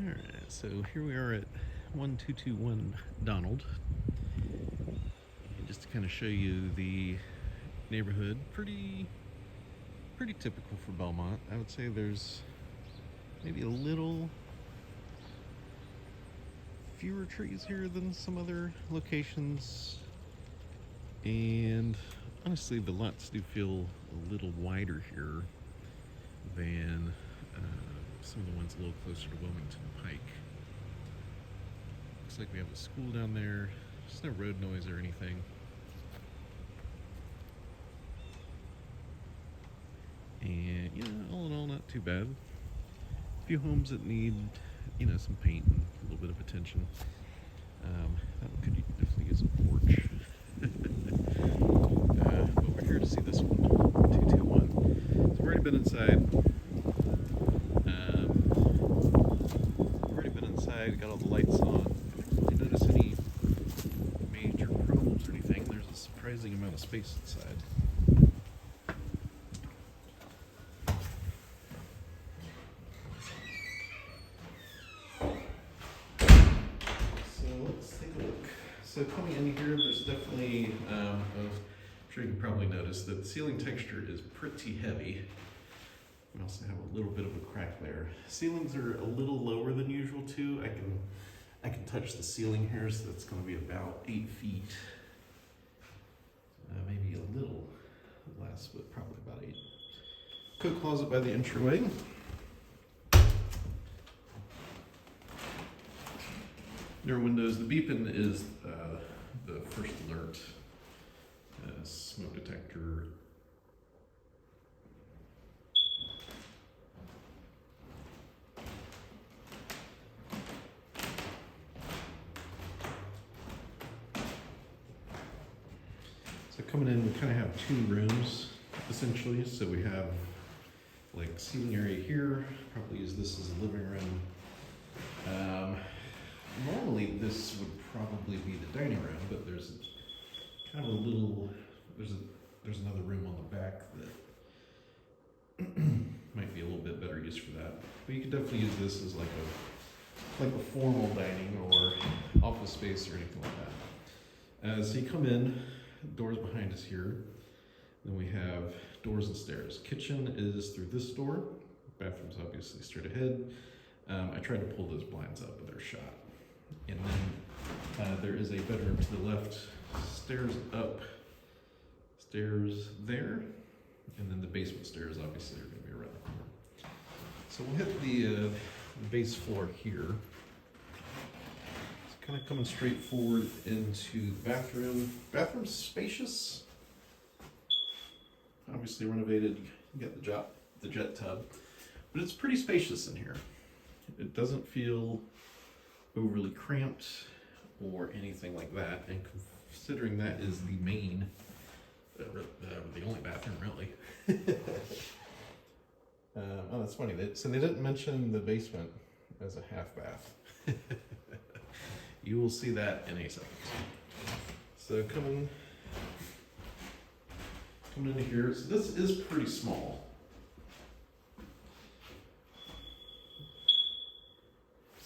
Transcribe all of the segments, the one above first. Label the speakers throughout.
Speaker 1: Alright, so here we are at 1221 Donald. And just to kind of show you the neighborhood, pretty typical for Belmont. I would say there's maybe a little fewer trees here than some other locations. And honestly, the lots do feel a little wider here than some of the ones a little closer to Wilmington Pike. Looks like we have a school down there. There's no road noise or anything. And all in all, not too bad. A few homes that need, some paint and a little bit of attention. That one could definitely use a porch. But we're here to see this one, 221. So we've already been inside. Got all the lights on. I didn't really notice any major problems or anything. There's a surprising amount of space inside. So let's take a look. So coming in here, there's definitely, I'm sure you can probably notice that the ceiling texture is pretty heavy. We also have a little bit of a crack there. Ceilings are a little lower than usual too. I can touch the ceiling here, so that's going to be about 8 feet. Maybe a little less, but probably about 8. Coat closet by the entryway. Near windows, the beeping is the first alert. Smoke detector. So coming in, we kind of have 2 rooms essentially. So we have like seating area here. Probably use this as a living room. Normally this would probably be the dining room, but there's kind of a little, there's another room on the back that might be a little bit better use for that. But you could definitely use this as like a formal dining or office space or anything like that. So you come in, doors behind us here. Then we have doors and stairs. Kitchen is through this door. Bathroom's obviously straight ahead. I tried to pull those blinds up, but they're shot. And then there is a bedroom to the left. Stairs up, stairs there, and then the basement stairs obviously are going to be around the corner. So we'll hit the base floor here. It's kind of coming straight forward into the bathroom. Bathroom's spacious. Obviously renovated. You got the jet tub, but it's pretty spacious in here. It doesn't feel overly cramped or anything like that. And considering that is the main, the only bathroom really. Oh, that's funny. So they didn't mention the basement as a half bath. You will see that in a second. So coming into here, so this is pretty small.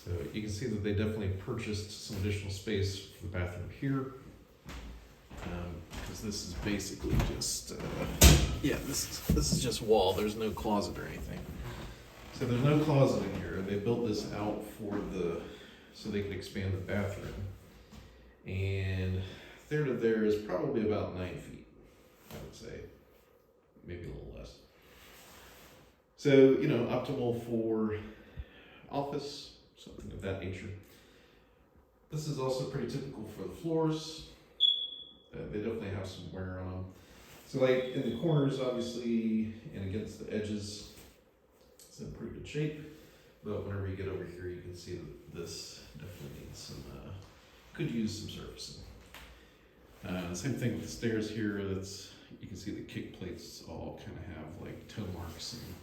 Speaker 1: So you can see that they definitely purchased some additional space for the bathroom here. Because this is basically just, this is just wall. There's no closet or anything. So there's no closet in here. They built this out so they could expand the bathroom. And there to there is probably about 9 feet, I would say. Maybe a little less. So, optimal for office, something of that nature. This is also pretty typical for the floors. They definitely have some wear on them. So like in the corners, obviously, and against the edges, it's in pretty good shape. But whenever you get over here, you can see that this definitely needs some, could use some surfacing. Same thing with the stairs here. You can see the kick plates all kind of have like toe marks and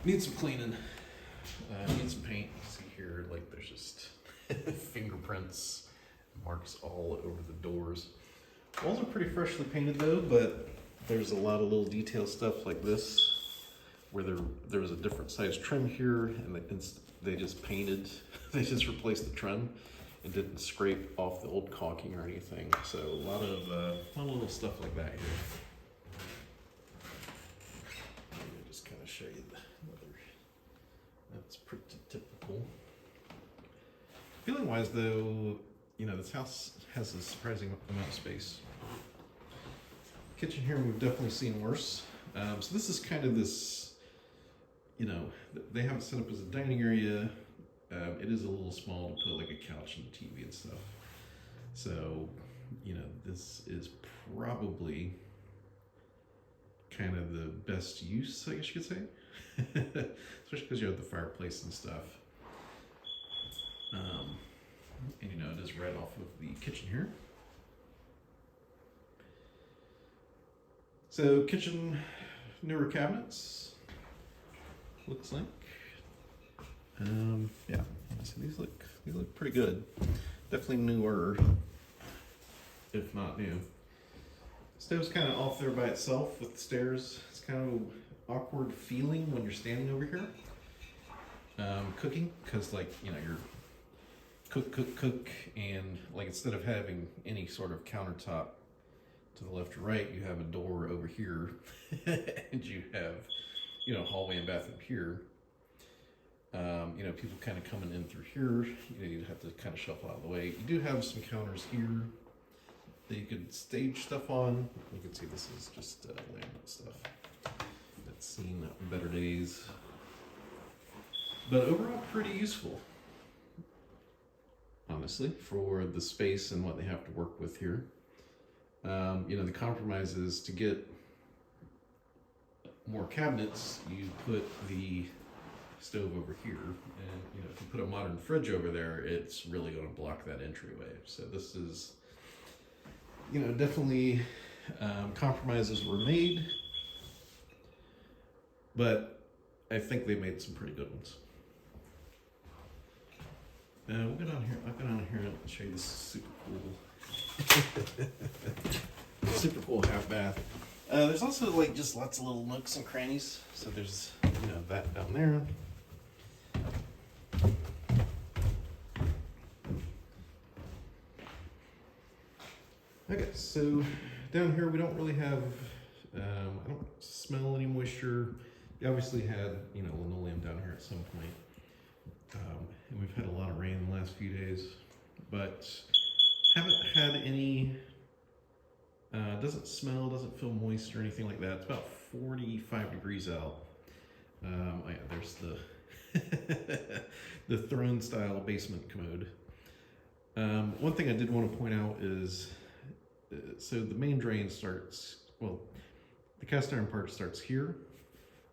Speaker 1: need some cleaning. Need some paint. You see here, like there's just fingerprints, marks all over the doors. Walls are pretty freshly painted though, but there's a lot of little detail stuff like this where there was a different size trim here, and they just painted, they just replaced the trim and didn't scrape off the old caulking or anything. So a lot of little stuff like that here. Let me just kind of show you another. That's pretty typical. Feeling wise though, you know, this house has a surprising amount of space. Kitchen here we've definitely seen worse. So this is kind of this, you know, they have it set up as a dining area. It is a little small to put like a couch and a TV and stuff. So, you know, this is probably kind of the best use, I guess you could say. Especially because you have the fireplace and stuff. And you know, it is right off of the kitchen here. So kitchen, newer cabinets, looks like. Yeah, so these look pretty good. Definitely newer, if not new. Stove's kind of off there by itself with the stairs. It's kind of an awkward feeling when you're standing over here cooking, because like, you know, you're cook, and like instead of having any sort of countertop to the left or right, you have a door over here, and you have, you know, hallway and bathroom here. You know, people kind of coming in through here, you know, you have to kind of shuffle out of the way. You do have some counters here that you could stage stuff on. You can see this is just laminate stuff that's seen better days. But overall, pretty useful, honestly, for the space and what they have to work with here. You know, the compromise is to get more cabinets, you put the stove over here, and you know, if you put a modern fridge over there, it's really going to block that entryway. So this is, you know, definitely compromises were made, but I think they made some pretty good ones. We'll go down here. I'll go down here and show you this super cool, super cool half bath. There's also like just lots of little nooks and crannies. So there's, you know, that down there. Okay, so down here we don't really have, I don't smell any moisture. We obviously had, you know, linoleum down here at some point. And we've had a lot of rain in the last few days, but haven't had any, doesn't smell, doesn't feel moist or anything like that. It's about 45 degrees out. Oh yeah, there's the, the throne style basement commode. One thing I did want to point out is, so the main drain starts, well, the cast iron part starts here,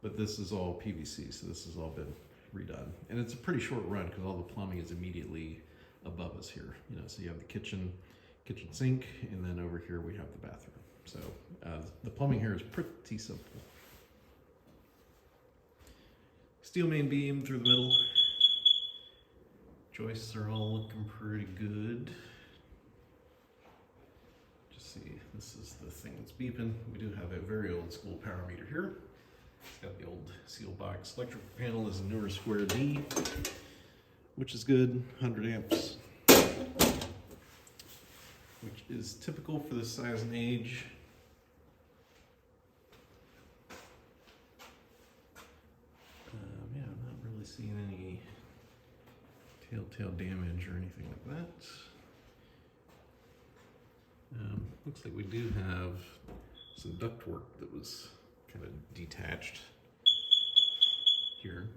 Speaker 1: but this is all PVC, so this has all been redone. And it's a pretty short run because all the plumbing is immediately above us here. You know, so you have the kitchen sink, and then over here we have the bathroom. So the plumbing here is pretty simple. Steel main beam through the middle. Joists are all looking pretty good. Just see, this is the thing that's beeping. We do have a very old school power meter here. It's got the old seal box. Electrical panel is a newer Square D, which is good, 100 amps, which is typical for this size and age. Yeah, I'm not really seeing any telltale damage or anything like that. Looks like we do have some ductwork that was kind of detached here.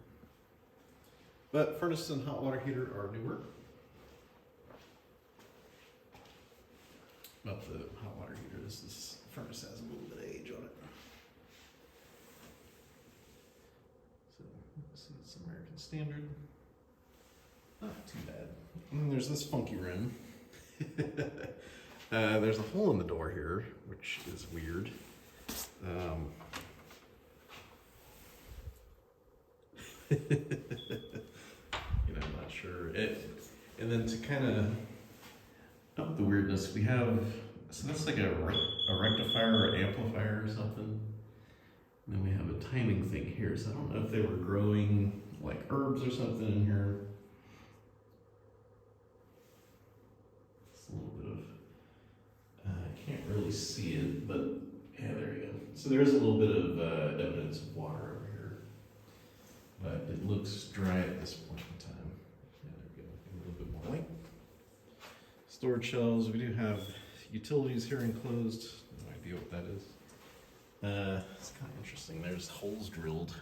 Speaker 1: But furnace and hot water heater are newer. But the hot water heater is, this furnace has a little bit of age on it. So let's see, it's American Standard. Not too bad. And then there's this funky room. There's a hole in the door here, which is weird. You know, I'm not sure. And then to kind of up the weirdness, we have, so that's like a rectifier or amplifier or something. And then we have a timing thing here, so I don't know if they were growing like herbs or something in here. It's a little bit of, I can't really see it, but yeah, there you go. So there is a little bit of evidence of water over here, but it looks dry at this point in time. Yeah, there we go, a little bit more light. Storage shelves, we do have utilities here enclosed. No idea what that is. It's kind of interesting. There's holes drilled.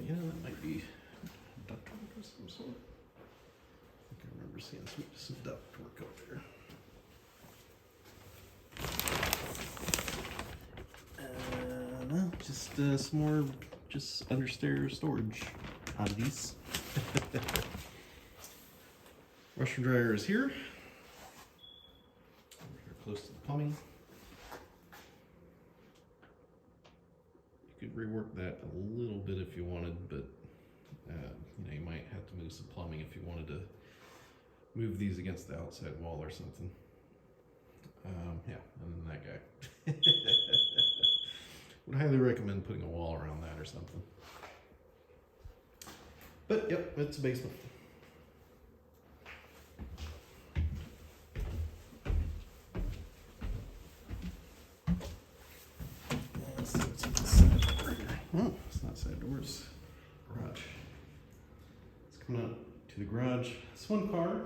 Speaker 1: Yeah, that might be ductwork of some sort. I think I remember seeing some ductwork up there. No, just some more just understair storage oddities. Washer dryer is here. Over here close to the plumbing. You could rework that a little bit if you wanted, but you know, you might have to move some plumbing if you wanted to move these against the outside wall or something. Yeah, and then that guy. Would highly recommend putting a wall around that or something. But yep, it's a basement. Oh, it's not side doors. Garage. It's coming out to the garage. It's one car.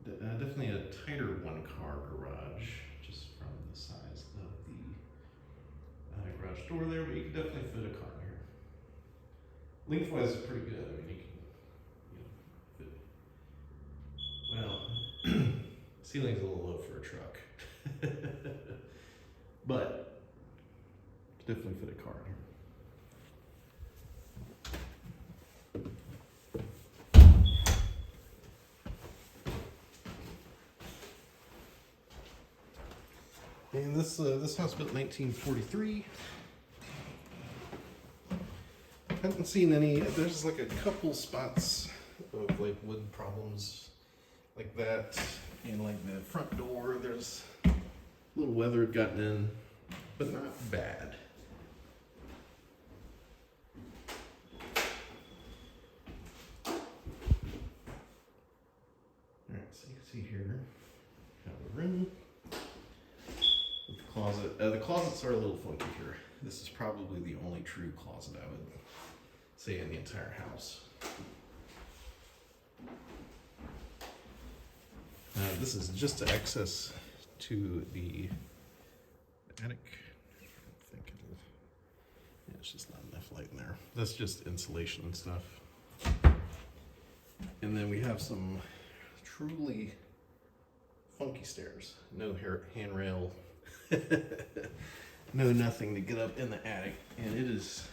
Speaker 1: Definitely a tighter one car garage, just from the size of the garage door there, but you can definitely fit a car in here. Lengthwise is pretty good. I mean, you can fit. Well, ceiling's a little low for a truck. But definitely fit a car in here. And this house built 1943. Haven't seen any. There's like a couple spots of like wood problems like that, and like the front door. There's a little weather had gotten in, but not bad. Alright, so you can see here, have a room with the closet. The closets are a little funky here. This is probably the only true closet I would say in the entire house. This is just to access to the attic. I think it is. Yeah, it's just not enough light in there. That's just insulation and stuff. And then we have some truly funky stairs. No handrail. No nothing to get up in the attic. And it is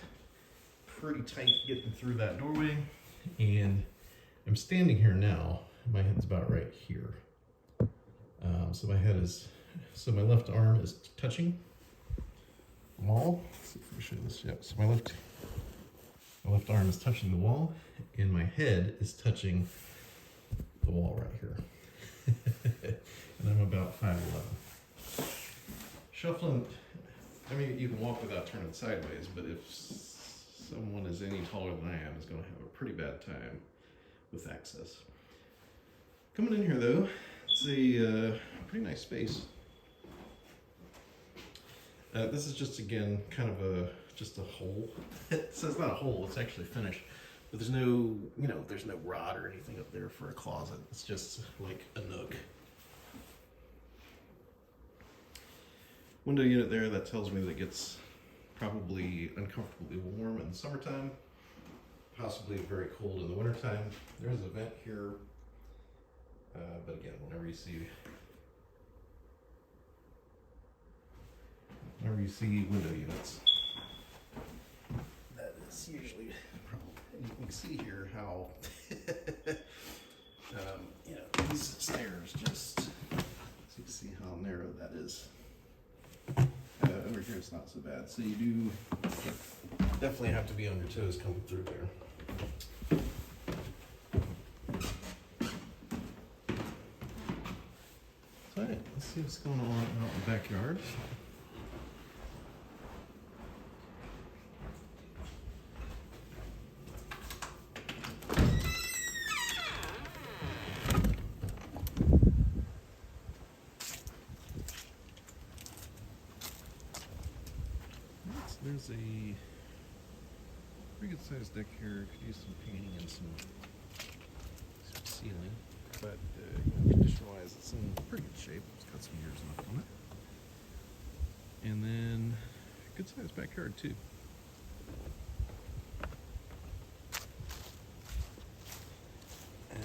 Speaker 1: pretty tight getting through that doorway. And I'm standing here now. My head's about right here. So my left arm is touching the wall. Let's see if we show this. Yep. So my left arm is touching the wall, and my head is touching the wall right here. And I'm about 5'11". Shuffling. I mean, you can walk without turning sideways, but if someone is any taller than I am, is going to have a pretty bad time with access. Coming in here though, it's a pretty nice space. This is just, again, kind of just a hole. So it's not a hole, it's actually finished. But there's no, there's no rod or anything up there for a closet. It's just like a nook. Window unit there, that tells me that it gets probably uncomfortably warm in the summertime. Possibly very cold in the wintertime. There's a vent here. But again, whenever you see window units, that is usually a problem. And you can see here how, these stairs just, so you can see how narrow that is. Over here it's not so bad. So you do definitely have to be on your toes coming through there. going on out in the backyard. There's a pretty good sized deck here. Could use some painting and some sealing, but condition wise it's in pretty good shape. It's got some years left on it. And then good sized backyard too. I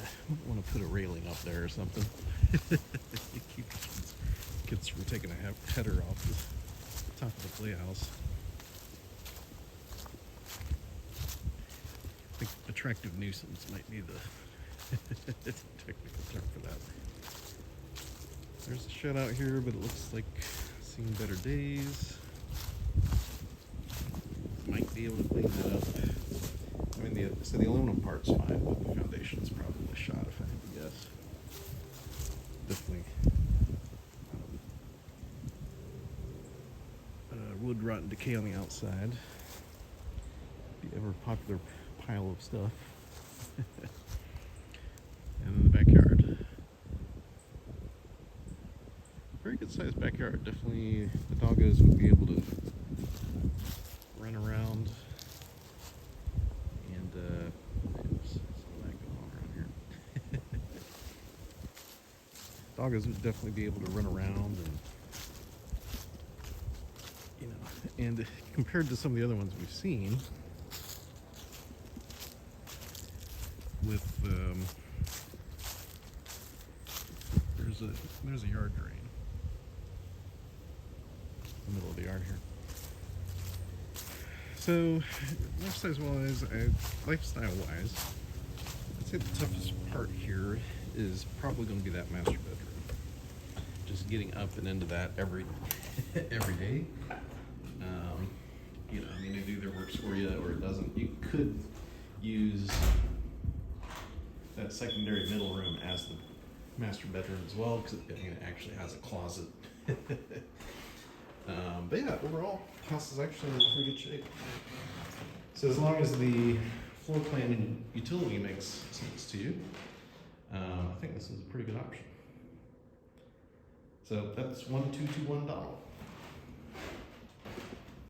Speaker 1: want to put a railing up there or something. Keep kids from taking a header off the top of the playhouse. I think attractive nuisance might be the technical term for that. There's a shed out here, but it looks like seen better days. Might be able to clean that up. I mean, the aluminum part's fine, but the foundation's probably shot, if I had to guess. Definitely wood rot and decay on the outside. The ever popular pile of stuff. And in the backyard. Very good sized backyard. Definitely the doggos would be able to run around and oops, some of that going on around here. Doggos would definitely be able to run around and and compared to some of the other ones we've seen, with there's a yard drain in the middle of the yard here. So lifestyle wise, I'd say the toughest part here is probably going to be that master bedroom. Just getting up and into that every day. I mean, it either works for you or it doesn't. You could use that secondary middle room as the master bedroom as well, because it actually has a closet. But yeah, overall, the house is actually in pretty good shape. So as long as the floor plan and utility makes sense to you, I think this is a pretty good option. So that's 1221 Donald.